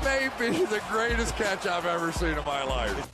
may be the greatest catch I've ever seen in my life.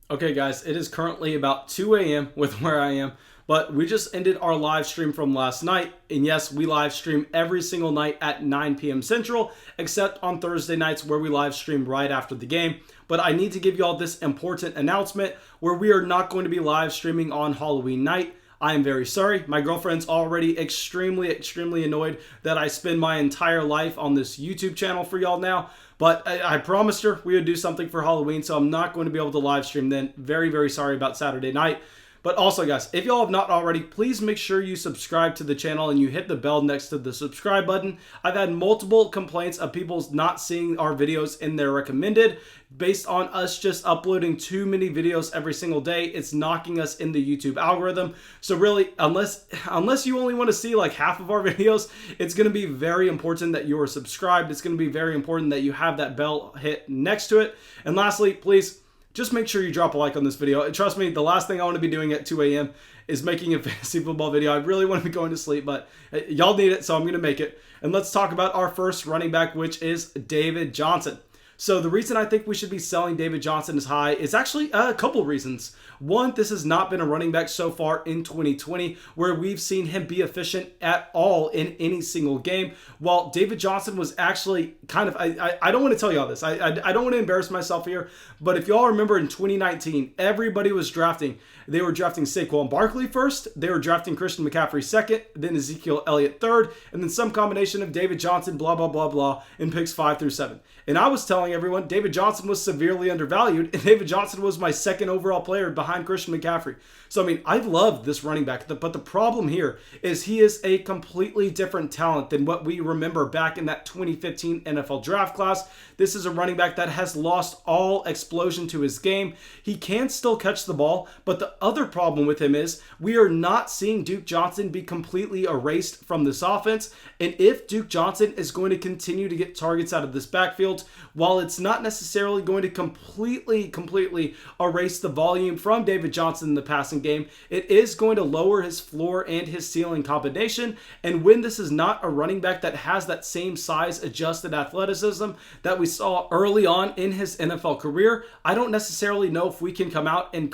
Okay, guys, it is currently about 2 a.m. with where I am, but we just ended our live stream from last night. And yes, we live stream every single night at 9 p.m. Central, except on Thursday nights where we live stream right after the game. But I need to give you all this important announcement where we are not going to be live streaming on Halloween night. I am very sorry. My girlfriend's already extremely annoyed that I spend my entire life on this YouTube channel for y'all now. But I promised her we would do something for Halloween, so I'm not going to be able to live stream then. Very sorry about Saturday night. But also, guys, if y'all have not already, please make sure you subscribe to the channel and you hit the bell next to the subscribe button. I've had multiple complaints of people not seeing our videos in their recommended based on us just uploading too many videos every single day. It's knocking us in the YouTube algorithm. So really, unless you only want to see like half of our videos, it's going to be very important that you are subscribed. It's going to be very important that you have that bell hit next to it. And lastly, please, just make sure you drop a like on this video. And trust me, the last thing I want to be doing at 2 a.m. is making a fantasy football video. I really want to be going to sleep, but y'all need it, so I'm going to make it. And let's talk about our first running back, which is David Johnson. So the reason I think we should be selling David Johnson as high is actually a couple reasons. One, this has not been a running back so far in 2020 where we've seen him be efficient at all in any single game. While David Johnson was actually kind of, I don't want to tell you all this. I don't want to embarrass myself here, but if y'all remember in 2019, everybody was drafting. They were drafting Saquon Barkley first, they were drafting Christian McCaffrey second, then Ezekiel Elliott third, and then some combination of David Johnson, blah, blah, blah, blah, in picks 5 through 7. And I was telling everyone David Johnson was severely undervalued, and David Johnson was my second overall player behind Christian McCaffrey. So, I mean, I love this running back, but the problem here is he is a completely different talent than what we remember back in that 2015 NFL draft class. This is a running back that has lost all explosion to his game. He can still catch the ball, but the other problem with him is we are not seeing Duke Johnson be completely erased from this offense. And if Duke Johnson is going to continue to get targets out of this backfield, while it's not necessarily going to completely erase the volume from David Johnson in the passing game, it is going to lower his floor and his ceiling combination. And when this is not a running back that has that same size adjusted athleticism that we saw early on in his NFL career, I don't necessarily know if we can come out and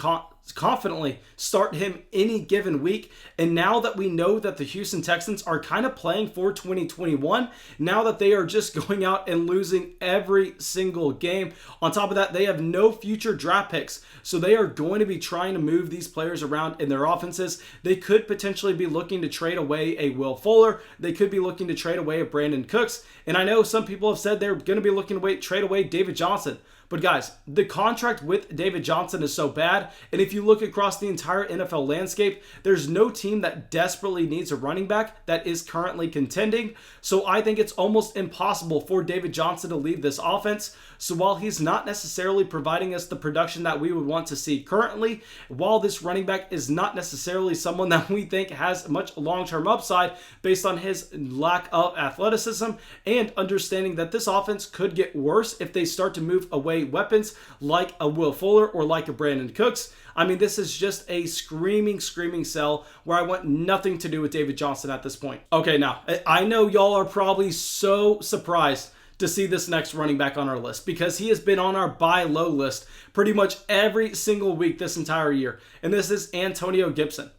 confidently start him any given week. And now that we know that the Houston Texans are kind of playing for 2021, now that they are just going out and losing every single game, on top of that, they have no future draft picks. So they are going to be trying to move these players around in their offenses. They could potentially be looking to trade away a Will Fuller. They could be looking to trade away a Brandon Cooks. And I know some people have said they're going to be looking to trade away David Johnson. But guys, the contract with David Johnson is so bad, and if you look across the entire NFL landscape, there's no team that desperately needs a running back that is currently contending. So I think it's almost impossible for David Johnson to leave this offense. So while he's not necessarily providing us the production that we would want to see currently, while this running back is not necessarily someone that we think has much long-term upside based on his lack of athleticism and understanding that this offense could get worse if they start to move away weapons like a Will Fuller or like a Brandon Cooks. I mean, this is just a screaming sell where I want nothing to do with David Johnson at this point. Okay, now, I know y'all are probably so surprised to see this next running back on our list because he has been on our buy low list pretty much every single week this entire year. And this is Antonio Gibson.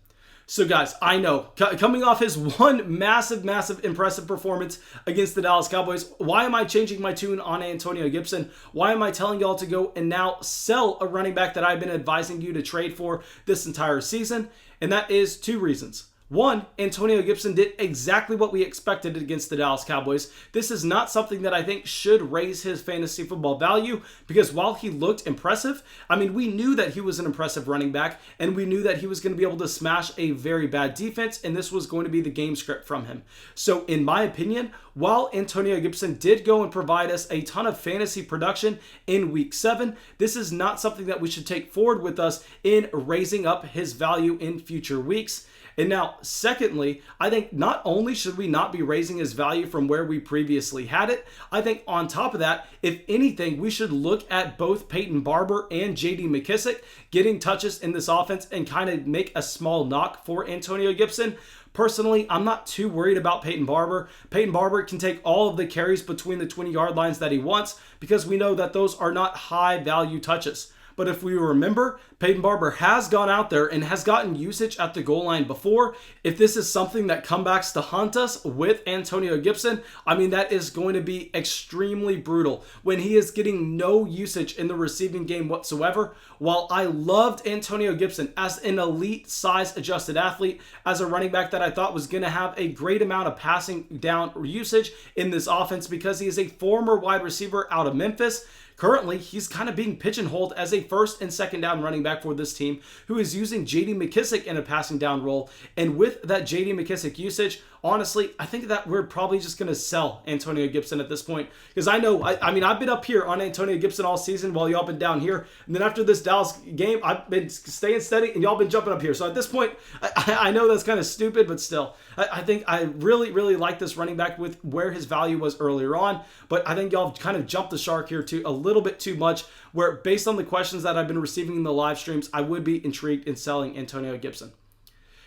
So guys, I know, coming off his one massive impressive performance against the Dallas Cowboys, why am I changing my tune on Antonio Gibson? Why am I telling y'all to go and now sell a running back that I've been advising you to trade for this entire season? And that is two reasons. One, Antonio Gibson did exactly what we expected against the Dallas Cowboys. This is not something that I think should raise his fantasy football value because while he looked impressive, I mean, we knew that he was an impressive running back and we knew that he was going to be able to smash a very bad defense and this was going to be the game script from him. So in my opinion, while Antonio Gibson did go and provide us a ton of fantasy production in week 7, this is not something that we should take forward with us in raising up his value in future weeks. And now, secondly, I think not only should we not be raising his value from where we previously had it, I think on top of that, if anything, we should look at both Peyton Barber and J.D. McKissic getting touches in this offense and kind of make a small knock for Antonio Gibson. Personally, I'm not too worried about Peyton Barber. Peyton Barber can take all of the carries between the 20-yard lines that he wants because we know that those are not high-value touches. But if we remember, Peyton Barber has gone out there and has gotten usage at the goal line before. If this is something that comebacks to haunt us with Antonio Gibson, I mean, that is going to be extremely brutal when he is getting no usage in the receiving game whatsoever. While I loved Antonio Gibson as an elite size adjusted athlete, as a running back that I thought was going to have a great amount of passing down usage in this offense because he is a former wide receiver out of Memphis, currently, he's kind of being pigeonholed as a first and second down running back for this team who is using J.D. McKissic in a passing down role. And with that J.D. McKissic usage, honestly, I think that we're probably just going to sell Antonio Gibson at this point. Because I know, I mean, I've been up here on Antonio Gibson all season while y'all been down here. And then after this Dallas game, I've been staying steady and y'all been jumping up here. So at this point, I know that's kind of stupid, but still, I think I really, really like this running back with where his value was earlier on. But I think y'all kind of jumped the shark here too, a little bit too much, where based on the questions that I've been receiving in the live streams, I would be intrigued in selling Antonio Gibson.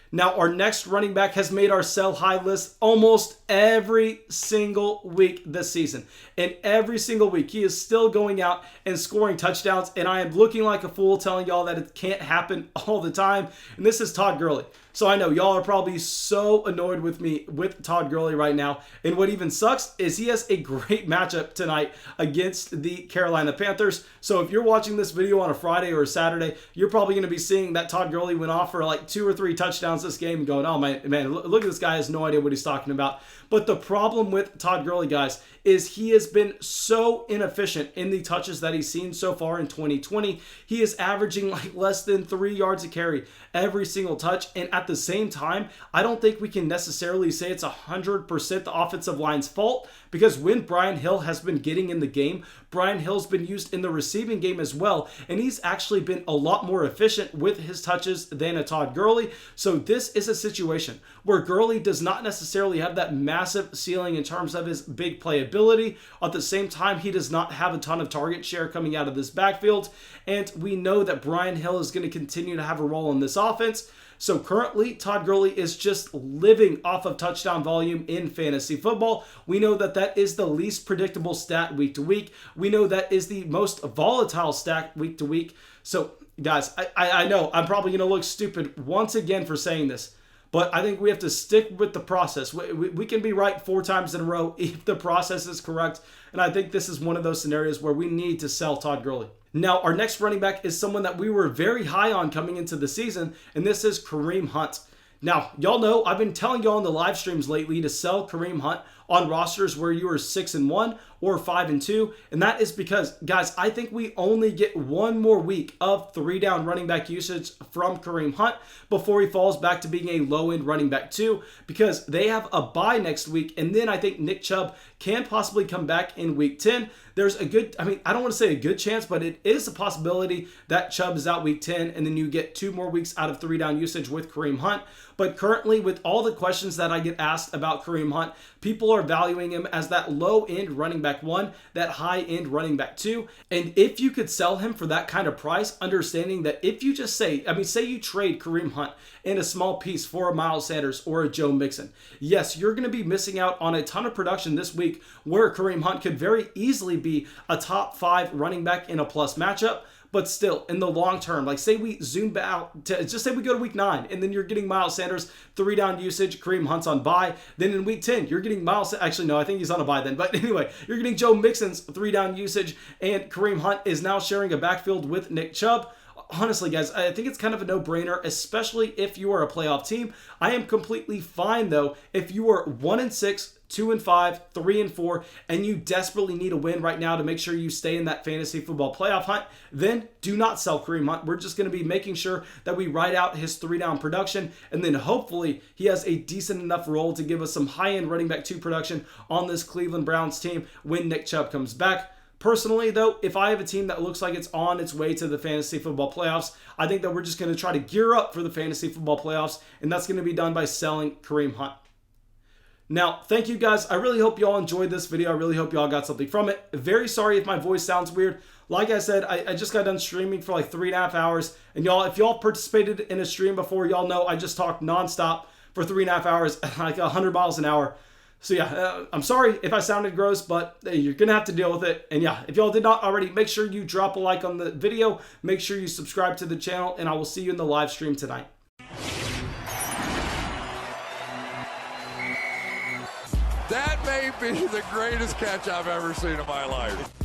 Now, our next running back has made our sell high list almost every single week this season. And every single week, he is still going out and scoring touchdowns. And I am looking like a fool telling y'all that it can't happen all the time. And this is Todd Gurley. So I know y'all are probably so annoyed with me with Todd Gurley right now. And what even sucks is he has a great matchup tonight against the Carolina Panthers. So if you're watching this video on a Friday or a Saturday, you're probably going to be seeing that Todd Gurley went off for like 2 or 3 touchdowns this game and going, oh man, look at this guy, has no idea what he's talking about. But the problem with Todd Gurley, guys, is he has been so inefficient in the touches that he's seen so far in 2020. He is averaging like less than 3 yards a carry every single touch. And at the same time, I don't think we can necessarily say it's 100% the offensive line's fault, because when Brian Hill has been getting in the game, Brian Hill's been used in the receiving game as well, and he's actually been a lot more efficient with his touches than a Todd Gurley. So this is a situation where Gurley does not necessarily have that massive ceiling in terms of his big playability. At the same time, he does not have a ton of target share coming out of this backfield, and we know that Brian Hill is going to continue to have a role in this offense. So currently, Todd Gurley is just living off of touchdown volume in fantasy football. We know that that is the least predictable stat week to week. We know that is the most volatile stat week to week. So guys, I know I'm probably going to look stupid once again for saying this, but I think we have to stick with the process. We can be right 4 times in a row if the process is correct. And I think this is one of those scenarios where we need to sell Todd Gurley. Now, our next running back is someone that we were very high on coming into the season, and this is Kareem Hunt. Now, y'all know I've been telling y'all in the live streams lately to sell Kareem Hunt on rosters where you are 6-1 or 5-2, and that is because, guys, I think we only get one more week of 3-down running back usage from Kareem Hunt before he falls back to being a low-end running back too, because they have a bye next week, and then I think Nick Chubb can possibly come back in week 10. There's a good, I don't want to say a good chance, but it is a possibility that Chubb is out week 10, and then you get 2 more weeks out of 3-down usage with Kareem Hunt. But currently, with all the questions that I get asked about Kareem Hunt, people are valuing him as that low-end running back 1, that high-end running back 2. And if you could sell him for that kind of price, understanding that if you just say you trade Kareem Hunt in a small piece for a Miles Sanders or a Joe Mixon, yes, you're going to be missing out on a ton of production this week where Kareem Hunt could very easily be a top 5 running back in a plus matchup. But still, in the long term, like say we zoom out to, just say we go to week 9, and then you're getting Miles Sanders 3-down usage, Kareem Hunt's on bye. Then in week 10, you're getting actually no, I think he's on a bye then. But anyway, you're getting Joe Mixon's 3-down usage, and Kareem Hunt is now sharing a backfield with Nick Chubb. Honestly, guys, I think it's kind of a no-brainer, especially if you are a playoff team. I am completely fine, though, if you are 1-6, 2-5, 3-4, and you desperately need a win right now to make sure you stay in that fantasy football playoff hunt, then do not sell Kareem Hunt. We're just going to be making sure that we ride out his 3-down production, and then hopefully he has a decent enough role to give us some high-end running back 2 production on this Cleveland Browns team when Nick Chubb comes back. Personally, though, if I have a team that looks like it's on its way to the fantasy football playoffs, I think that we're just going to try to gear up for the fantasy football playoffs, and that's going to be done by selling Kareem Hunt. Now, thank you guys. I really hope you all enjoyed this video. I really hope you all got something from it. Very sorry if my voice sounds weird. Like I said, I just got done streaming for like 3.5 hours. And y'all, if y'all participated in a stream before, y'all know I just talked nonstop for 3.5 hours, like 100 miles an hour. So yeah, I'm sorry if I sounded gross, but you're going to have to deal with it. And yeah, if y'all did not already, make sure you drop a like on the video. Make sure you subscribe to the channel, and I will see you in the live stream tonight. That may be the greatest catch I've ever seen in my life.